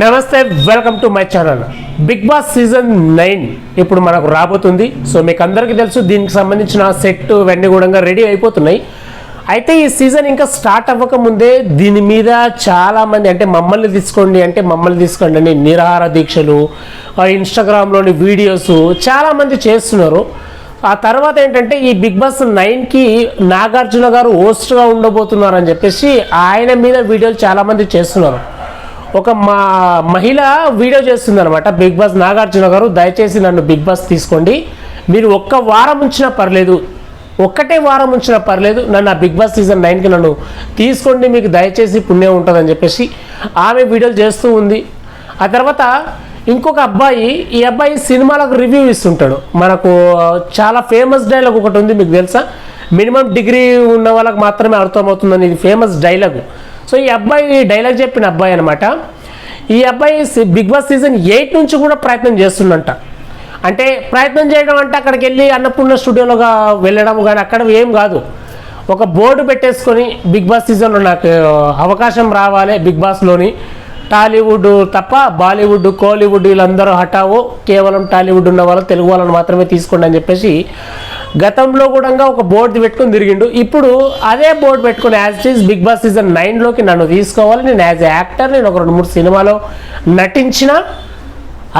నమస్తే, welcome to my channel. Bigg Boss season 9 ఇప్పుడు మనకు రాబోతుంది. సో మీకు అందరికీ తెలుసు, దీనికి సంబంధించిన సెట్ ఇవన్నీ కూడా రెడీ అయిపోతున్నాయి. అయితే ఈ సీజన్ ఇంకా స్టార్ట్ అవ్వకముందే దీని మీద చాలామంది అంటే మమ్మల్ని తీసుకోండి అని నిరాహార దీక్షలు, ఇన్స్టాగ్రామ్లోని వీడియోస్ చాలామంది చేస్తున్నారు. ఆ తర్వాత ఏంటంటే ఈ బిగ్ బాస్ 9కి నాగార్జున గారు హోస్ట్గా ఉండబోతున్నారని చెప్పేసి ఆయన మీద వీడియోలు చాలామంది చేస్తున్నారు. ఒక మహిళ వీడియో చేస్తుంది అనమాట. బిగ్ బాస్ నాగార్జున గారు, దయచేసి నన్ను బిగ్ బాస్ తీసుకోండి, మీరు ఒక్క వారం ఉంచినా పర్లేదు, ఒక్కటే వారం ఉంచినా పర్లేదు, నన్ను ఆ బిగ్ బాస్ సీజన్ 9కి నన్ను తీసుకోండి, మీకు దయచేసి పుణ్యం ఉంటుందని చెప్పేసి ఆమె వీడియోలు చేస్తూ ఉంది. ఆ తర్వాత ఇంకొక అబ్బాయి, ఈ అబ్బాయి సినిమాలకు రివ్యూ ఇస్తుంటాడు. మనకు చాలా ఫేమస్ డైలాగ్ ఒకటి ఉంది, మీకు తెలుసా? మినిమం డిగ్రీ ఉన్న వాళ్ళకి మాత్రమే అర్థమవుతుందని, ఇది ఫేమస్ డైలాగ్. సో ఈ అబ్బాయి డైలాగ్ చెప్పిన అబ్బాయి అనమాట. ఈ అబ్బాయి బిగ్ బాస్ సీజన్ 8 నుంచి కూడా ప్రయత్నం చేస్తుందంట. అంటే ప్రయత్నం చేయడం అంటే అక్కడికి వెళ్ళి అన్నపూర్ణ స్టూడియోలోగా వెళ్ళడం కానీ అక్కడ ఏం కాదు. ఒక బోర్డు పెట్టేసుకొని బిగ్ బాస్ సీజన్లో నాకు అవకాశం రావాలి, బిగ్ బాస్లోని టాలీవుడ్ తప్ప బాలీవుడ్, కోలీవుడ్ వీళ్ళందరూ హఠావో, కేవలం టాలీవుడ్ ఉన్న వాళ్ళు, తెలుగు వాళ్ళని మాత్రమే తీసుకోండి అని చెప్పేసి గతంలో కూడా ఒక బోర్డు పెట్టుకొని తిరిగిండు. ఇప్పుడు అదే బోర్డు పెట్టుకుని as it is Bigg Boss season 9లోకి నన్ను తీసుకోవాలి, నేను యాజ్ యాక్టర్, నేను ఒక 2-3 సినిమాలో నటించిన,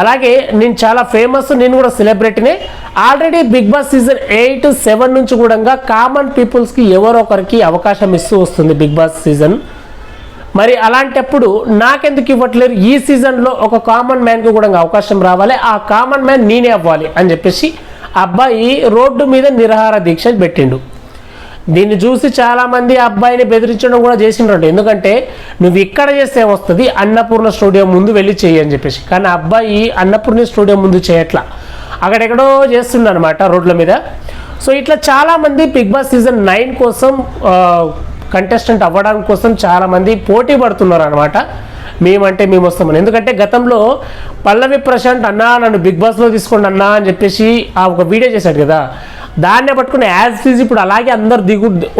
అలాగే నేను చాలా ఫేమస్, నేను కూడా సెలబ్రిటీనే. ఆల్రెడీ బిగ్ బాస్ సీజన్ 8, 7 నుంచి కూడా కామన్ పీపుల్స్కి ఎవరో ఒకరికి అవకాశం ఇస్తూ వస్తుంది బిగ్ బాస్ సీజన్. మరి అలాంటప్పుడు నాకెందుకు ఇవ్వట్లేరు? ఈ సీజన్లో ఒక కామన్ మ్యాన్కి కూడా అవకాశం రావాలి, ఆ కామన్ మ్యాన్ నేనే అవ్వాలి అని చెప్పేసి అబ్బాయి రోడ్డు మీద నిరాహార దీక్ష పెట్టిండు. దీన్ని చూసి చాలామంది అబ్బాయిని బెదిరించడం కూడా చేసిండ్రంట. ఎందుకంటే నువ్వు ఇక్కడ చేస్తే వస్తుంది, అన్నపూర్ణ స్టూడియో ముందు వెళ్ళి చేయి అని చెప్పేసి. కానీ అబ్బాయి అన్నపూర్ణ స్టూడియో ముందు చేయట్లా, అక్కడెక్కడో చేస్తుండనమాట రోడ్ల మీద. సో ఇట్లా చాలామంది బిగ్ బాస్ సీజన్ 9 కోసం కంటెస్టెంట్ అవ్వడానికి కోసం చాలామంది పోటీ పడుతున్నారు అనమాట. మేమంటే మేము వస్తామని. ఎందుకంటే గతంలో పల్లవి ప్రశాంత్ అన్నా నన్ను బిగ్ బాస్లో తీసుకోండి అన్నా అని చెప్పేసి ఆ ఒక వీడియో చేశాడు కదా, దాన్నే పట్టుకుని యాజ్ టీజ్ ఇప్పుడు అలాగే అందరు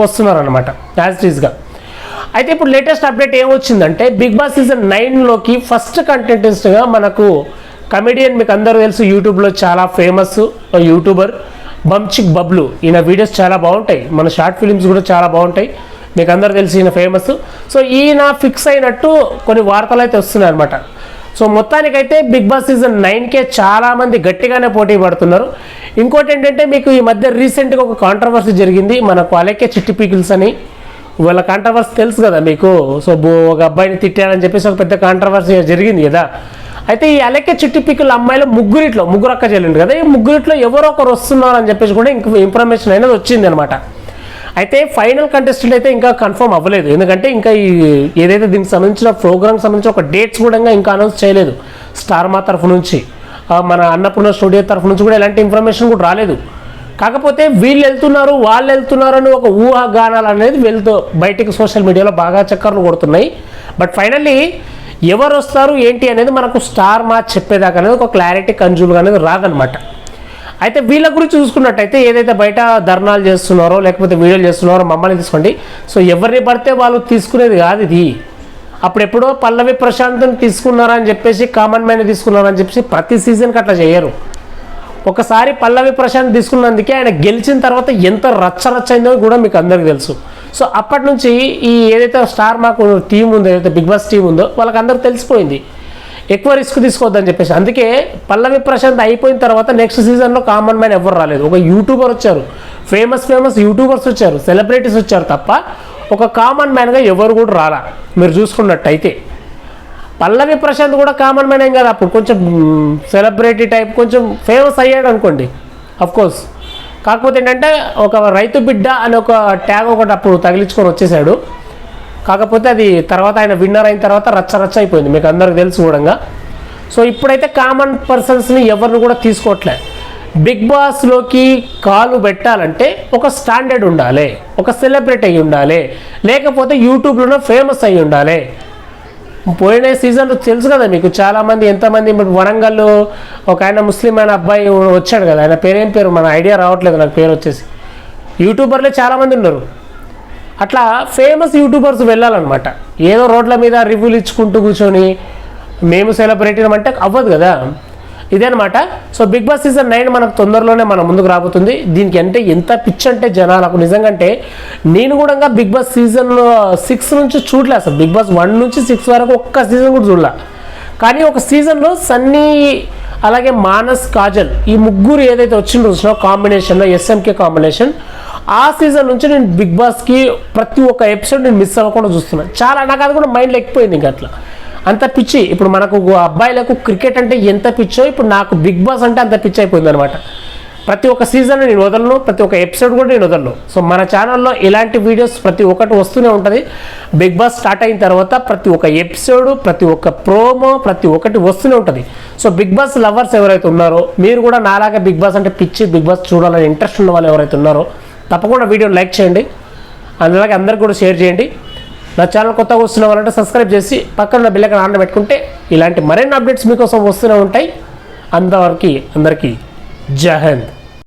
వస్తున్నారు అనమాట యాజ్ టీజ్గా. అయితే ఇప్పుడు లేటెస్ట్ అప్డేట్ ఏమొచ్చిందంటే బిగ్ బాస్ సీజన్ 9లోకి ఫస్ట్ కంటెస్టెంట్గా మనకు కమెడియన్, మీకు అందరూ తెలుసు, యూట్యూబ్లో చాలా ఫేమస్ యూట్యూబర్ బంచిక్ బబ్లు. ఈయన వీడియోస్ చాలా బాగుంటాయి, మన షార్ట్ ఫిలిమ్స్ కూడా చాలా బాగుంటాయి, మీకు అందరు తెలిసి ఈయన ఫేమస్. సో ఈయన ఫిక్స్ అయినట్టు కొన్ని వార్తలు అయితే వస్తున్నాయి అనమాట. సో మొత్తానికైతే బిగ్ బాస్ సీజన్ 9కే చాలామంది గట్టిగానే పోటీ పడుతున్నారు. ఇంకోటి ఏంటంటే మీకు ఈ మధ్య రీసెంట్గా ఒక కాంట్రవర్సీ జరిగింది, మనకు అలెక్కే చిట్టి పీకిల్స్ అని, వాళ్ళ కాంట్రవర్సీ తెలుసు కదా మీకు. సో ఒక అబ్బాయిని తిట్టారని చెప్పేసి ఒక పెద్ద కాంట్రవర్సీ జరిగింది కదా. అయితే ఈ అలెక్కే చిట్టి పీకిల్ అమ్మాయిలో ముగ్గురు అక్క చెల్లిండు కదా, ఈ ముగ్గురిట్లో ఎవరో ఒకరు వస్తున్నారు అని చెప్పేసి కూడా ఇంక ఇన్ఫర్మేషన్ అనేది వచ్చింది అనమాట. అయితే ఫైనల్ కంటెస్టెంట్ అయితే ఇంకా కన్ఫర్మ్ అవ్వలేదు, ఎందుకంటే ఇంకా ఈ ఏదైతే దీనికి సంబంధించిన ప్రోగ్రామ్కి సంబంధించిన ఒక డేట్స్ కూడా ఇంకా అనౌన్స్ చేయలేదు స్టార్ మా తరఫు నుంచి, మన అన్నపూర్ణ స్టూడియో తరఫు నుంచి కూడా ఎలాంటి ఇన్ఫర్మేషన్ కూడా రాలేదు. కాకపోతే వీళ్ళు వెళ్తున్నారు, వాళ్ళు వెళ్తున్నారు అని ఒక ఊహాగానాలు అనేది బయటికి సోషల్ మీడియాలో బాగా చక్కర్లు కొడుతున్నాయి. బట్ ఫైనల్లీ ఎవరు వస్తారు ఏంటి అనేది మనకు స్టార్ మా చెప్పేదాకా అనేది ఒక క్లారిటీ కన్జ్యూల్గా అనేది రాదనమాట. అయితే వీళ్ళ గురించి చూసుకున్నట్టయితే ఏదైతే బయట ధర్నాలు చేస్తున్నారో లేకపోతే వీడియోలు చేస్తున్నారో మమ్మల్ని తీసుకోండి, సో ఎవరిని పడితే వాళ్ళు తీసుకునేది కాదు ఇది. అప్పుడెప్పుడో పల్లవి ప్రశాంత్ని తీసుకున్నారని చెప్పేసి, కామన్ మ్యాన్ తీసుకున్నారని చెప్పేసి ప్రతి సీజన్కి అట్లా చేయరు. ఒకసారి పల్లవి ప్రశాంత్ తీసుకున్నందుకే ఆయన గెలిచిన తర్వాత ఎంత రచ్చరచ్చైందో కూడా మీకు అందరికీ తెలుసు. సో అప్పటి నుంచి ఈ ఏదైతే స్టార్ మాకు టీం ఉందో, ఏదైతే బిగ్ బాస్ టీం ఉందో వాళ్ళకి అందరికి తెలిసిపోయింది ఎక్కువ రిస్క్ తీసుకోవద్దని చెప్పేసి. అందుకే పల్లవి ప్రశాంత్ అయిపోయిన తర్వాత నెక్స్ట్ సీజన్లో కామన్ మ్యాన్ ఎవరు రాలేదు. ఒక యూట్యూబర్ వచ్చారు, ఫేమస్ యూట్యూబర్స్ వచ్చారు, సెలబ్రిటీస్ వచ్చారు తప్ప ఒక కామన్ మ్యాన్గా ఎవరు కూడా రాలా. మీరు చూసుకున్నట్టయితే పల్లవి ప్రశాంత్ కూడా కామన్ మ్యాన్ ఏం కాదు, అప్పుడు కొంచెం సెలబ్రిటీ టైప్ కొంచెం ఫేమస్ అయ్యాడు అనుకోండి అఫ్కోర్స్. కాకపోతే ఏంటంటే ఒక రైతు బిడ్డ అని ఒక ట్యాగ్ ఒకటి అప్పుడు తగిలించుకొని వచ్చేసాడు. కాకపోతే అది తర్వాత ఆయన విన్నర్ అయిన తర్వాత రచ్చ అయిపోయింది, మీకు అందరికి తెలుసు కూడా. సో ఇప్పుడైతే కామన్ పర్సన్స్ని ఎవరిని కూడా తీసుకోవట్లే. బిగ్ బాస్లోకి కాలు పెట్టాలంటే ఒక స్టాండర్డ్ ఉండాలి, ఒక సెలబ్రిటీ అయ్యి ఉండాలి, లేకపోతే యూట్యూబ్లోనే ఫేమస్ అయ్యి ఉండాలి. పోయిన సీజన్లో తెలుసు కదా మీకు, చాలామంది ఎంతమంది వరంగల్లో ఒక ఆయన ముస్లిం అయిన అబ్బాయి వచ్చాడు కదా, ఆయన పేరేం పేరు మన ఐడియా రావట్లేదు నాకు, పేరు వచ్చేసి యూట్యూబర్లే చాలామంది ఉన్నారు. అట్లా ఫేమస్ యూట్యూబర్స్ వెళ్ళాలన్నమాట. ఏదో రోడ్ల మీద రివ్యూలు ఇచ్చుకుంటూ కూర్చొని మేము సెలబ్రిటీ అంటే అవ్వదు కదా. ఇదేనమాట. సో బిగ్ బాస్ సీజన్ 9 మనకు తొందరలోనే మన ముందుకు రాబోతుంది. దీనికి అంటే ఎంత పిచ్ అంటే జనాలకు నిజంగా అంటే నేను కూడా బిగ్ బాస్ సీజన్ 6 నుంచి చూడలే అసలు. బిగ్ బాస్ 1 నుంచి 6 వరకు ఒక్క సీజన్ కూడా చూడలే. కానీ ఒక సీజన్లో సన్నీ అలాగే మానస్ కాజల్ ఈ ముగ్గురు ఏదైతే వచ్చిండ్రో చూసినా కాంబినేషన్లో ఎస్ఎంకే కాంబినేషన్, ఆ సీజన్ నుంచి నేను బిగ్ బాస్కి ప్రతి ఒక్క ఎపిసోడ్ నేను మిస్ అవ్వకుండా చూస్తున్నాను. చాలా నాకు అది కూడా మైండ్లో ఎక్కిపోయింది ఇంకా అట్లా అంత పిచ్చి. ఇప్పుడు మనకు అబ్బాయిలకు క్రికెట్ అంటే ఎంత పిచ్చో ఇప్పుడు నాకు బిగ్ బాస్ అంటే అంత పిచ్చి అయిపోయింది అనమాట. ప్రతి ఒక్క సీజన్ నేను వదలను, ప్రతి ఒక్క ఎపిసోడ్ కూడా నేను వదలను. సో మన ఛానల్లో ఇలాంటి వీడియోస్ ప్రతి ఒక్కటి వస్తూనే ఉంటుంది. బిగ్ బాస్ స్టార్ట్ అయిన తర్వాత ప్రతి ఒక్క ఎపిసోడ్, ప్రతి ఒక్క ప్రోమో, ప్రతి ఒక్కటి వస్తూనే ఉంటుంది. సో బిగ్ బాస్ లవర్స్ ఎవరైతే ఉన్నారో మీరు కూడా నాలాగా బిగ్ బాస్ అంటే పిచ్చి, బిగ్ బాస్ చూడాలని ఇంట్రెస్ట్ ఉన్న వాళ్ళు ఎవరైతే ఉన్నారో తప్పకుండా వీడియోని లైక్ చేయండి, అలాగే అందరికి కూడా షేర్ చేయండి. నా ఛానల్ కొత్తగా వస్తున్న వాళ్ళంటే సబ్స్క్రైబ్ చేసి పక్కన బెల్ ఐకాన్ ఆన్ పెట్టుకుంటే ఇలాంటి మరిన్ని అప్డేట్స్ మీకోసం వస్తూనే ఉంటాయి. అందరికీ జై హింద్.